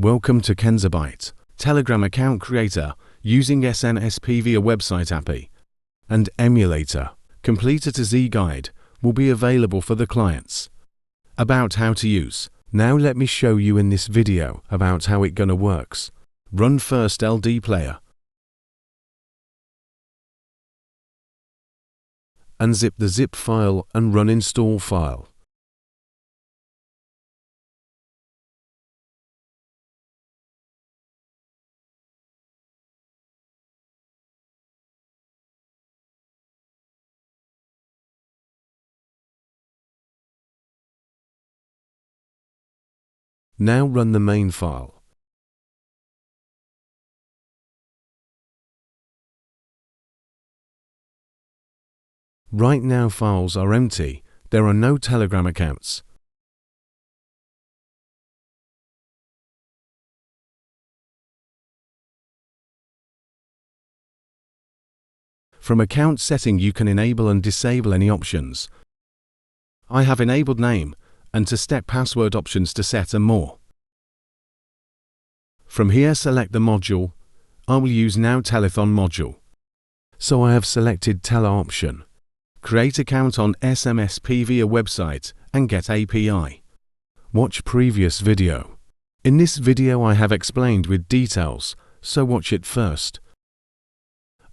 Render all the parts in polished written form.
Welcome to Kenza Byte, Telegram account creator using Smspva website API and emulator. Completed to Z guide will be available for the clients. About how to use. Now let me show you in this video about how it gonna works. Run first LD player. Unzip the zip file and run install file. Now run the main file. Right now files are empty, there are no Telegram accounts. From account setting you can enable and disable any options. I have enabled name and two-step password options to set and more. From here select the module. I will use now telethon module. So I have selected tele option. Create account on Smspva website and get API. Watch previous video. In this video I have explained with details, so watch it first.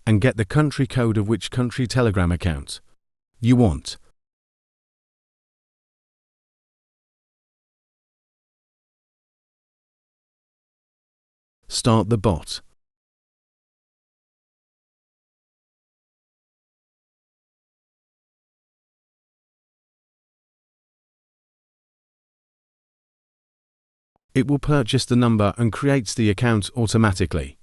And get the country code of which country Telegram account you want. Start the bot. It will purchase the number and creates the account automatically.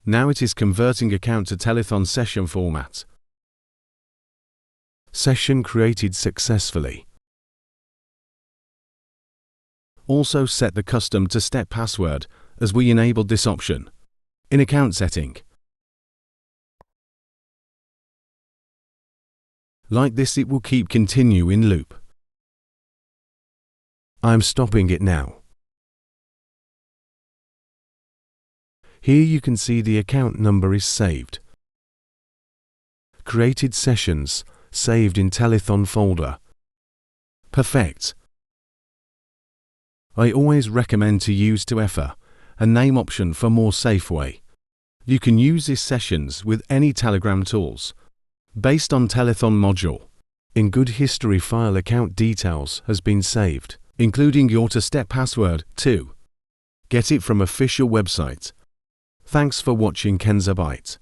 Now it is converting account to telethon session format. Session created successfully. Also set the custom two-step password as we enabled this option in account setting. Like this it will keep continue in loop. I am stopping it now. Here you can see the account number is saved. Created sessions, saved in telethon folder. Perfect. I always recommend to use toEFA, a name option for more safe way. You can use these sessions with any Telegram tools. Based on telethon module. In good history file account details has been saved, including your two-step password too. Get it from official website. Thanks for watching Kenza Byte.